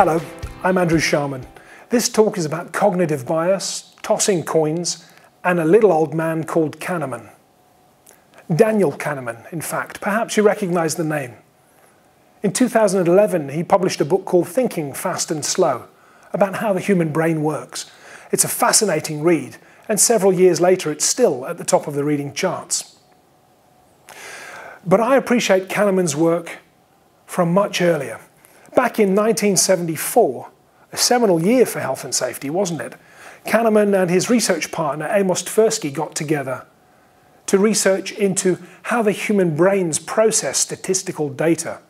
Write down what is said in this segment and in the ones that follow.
Hello, I'm Andrew Sharman. This talk is about cognitive bias, tossing coins, and a little old man called Kahneman. Daniel Kahneman, in fact. Perhaps you recognize the name. In 2011, he published a book called Thinking, Fast and Slow, about how the human brain works. It's a fascinating read, and several years later it's still at the top of the reading charts. But I appreciate Kahneman's work from much earlier. Back in 1974, a seminal year for health and safety, wasn't it? Kahneman and his research partner Amos Tversky got together to research into how the human brains process statistical data.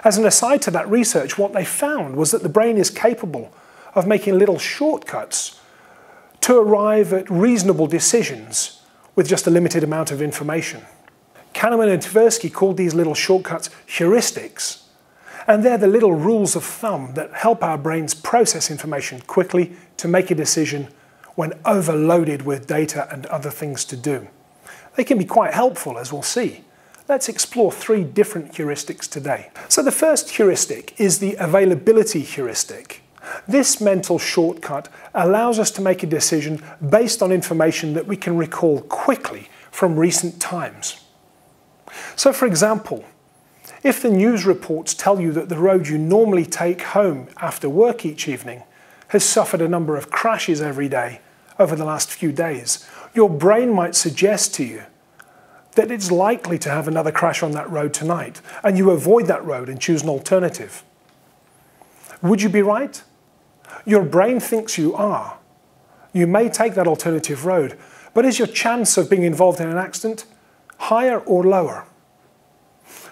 As an aside to that research, what they found was that the brain is capable of making little shortcuts to arrive at reasonable decisions with just a limited amount of information. Kahneman and Tversky called these little shortcuts heuristics, and they're the little rules of thumb that help our brains process information quickly to make a decision when overloaded with data and other things to do. They can be quite helpful, as we'll see. Let's explore 3 different heuristics today. So the first heuristic is the availability heuristic. This mental shortcut allows us to make a decision based on information that we can recall quickly from recent times. So for example, if the news reports tell you that the road you normally take home after work each evening has suffered a number of crashes every day over the last few days, your brain might suggest to you that it's likely to have another crash on that road tonight, and you avoid that road and choose an alternative. Would you be right? Your brain thinks you are. You may take that alternative road, but is your chance of being involved in an accident higher or lower?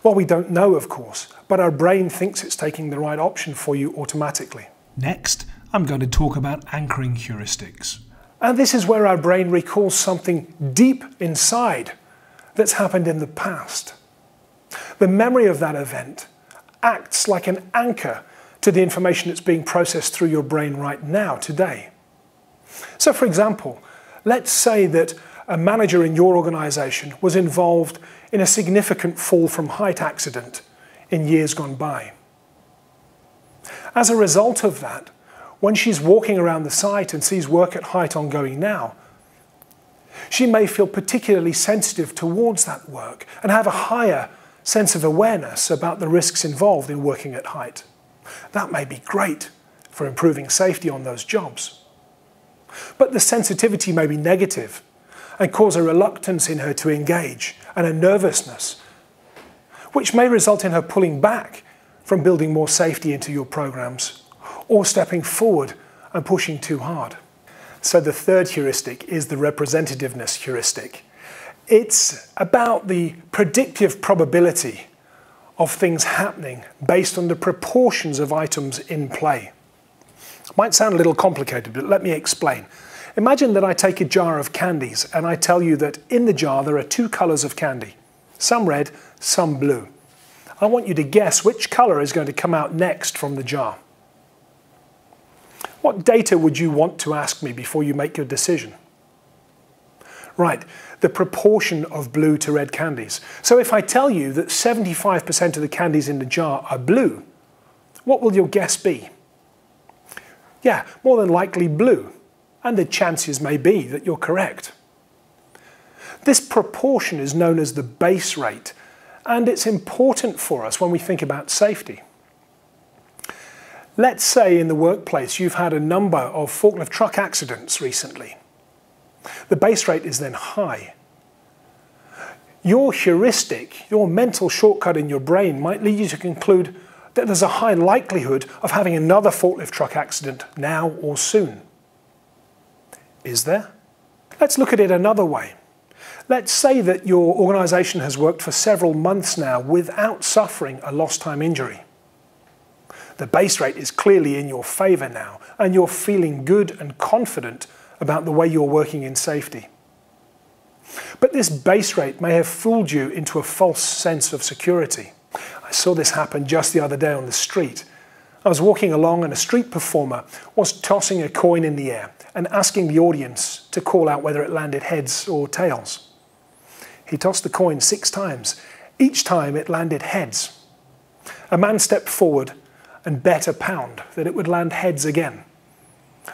Well, we don't know, of course, but our brain thinks it's taking the right option for you automatically. Next, I'm going to talk about anchoring heuristics. And this is where our brain recalls something deep inside that's happened in the past. The memory of that event acts like an anchor to the information that's being processed through your brain right now, today. So for example, let's say that a manager in your organization was involved in a significant fall from height accident in years gone by. As a result of that, when she's walking around the site and sees work at height ongoing now, she may feel particularly sensitive towards that work and have a higher sense of awareness about the risks involved in working at height. That may be great for improving safety on those jobs. But the sensitivity may be negative and cause a reluctance in her to engage and a nervousness, which may result in her pulling back from building more safety into your programs or stepping forward and pushing too hard. So the third heuristic is the representativeness heuristic. It's about the predictive probability of things happening based on the proportions of items in play. It might sound a little complicated, but let me explain. Imagine that I take a jar of candies and I tell you that in the jar there are 2 colors of candy, some red, some blue. I want you to guess which color is going to come out next from the jar. What data would you want to ask me before you make your decision? Right, the proportion of blue to red candies. So if I tell you that 75% of the candies in the jar are blue, what will your guess be? Yeah, more than likely blue. And the chances may be that you're correct. This proportion is known as the base rate, and it's important for us when we think about safety. Let's say in the workplace you've had a number of forklift truck accidents recently. The base rate is then high. Your heuristic, your mental shortcut in your brain might lead you to conclude that there's a high likelihood of having another forklift truck accident now or soon. Is there? Let's look at it another way. Let's say that your organization has worked for several months now without suffering a lost time injury. The base rate is clearly in your favor now, and you're feeling good and confident about the way you're working in safety. But this base rate may have fooled you into a false sense of security. I saw this happen just the other day on the street. I was walking along and a street performer was tossing a coin in the air and asking the audience to call out whether it landed heads or tails. He tossed the coin 6 times. Each time it landed heads. A man stepped forward and bet a pound that it would land heads again.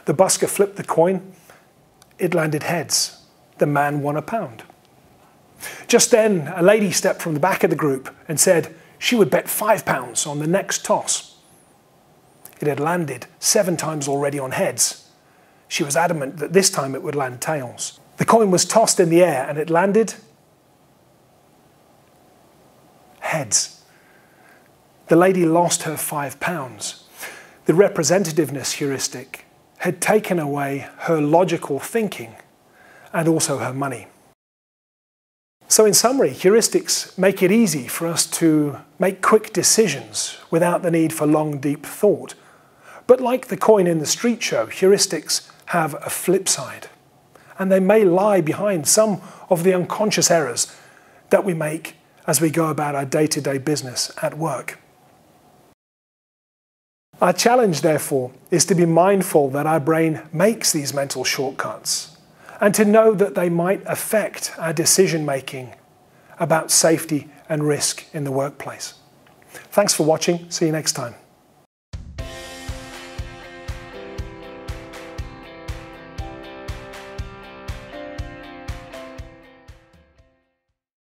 The busker flipped the coin. It landed heads. The man won a pound. Just then, a lady stepped from the back of the group and said she would bet £5 on the next toss. It had landed 7 times already on heads. She was adamant that this time it would land tails. The coin was tossed in the air and it landed heads. The lady lost her £5. The representativeness heuristic had taken away her logical thinking and also her money. So in summary, heuristics make it easy for us to make quick decisions without the need for long, deep thought. But like the coin in the street show, heuristics have a flip side, and they may lie behind some of the unconscious errors that we make as we go about our day-to-day business at work. Our challenge, therefore, is to be mindful that our brain makes these mental shortcuts and to know that they might affect our decision-making about safety and risk in the workplace. Thanks for watching. See you next time.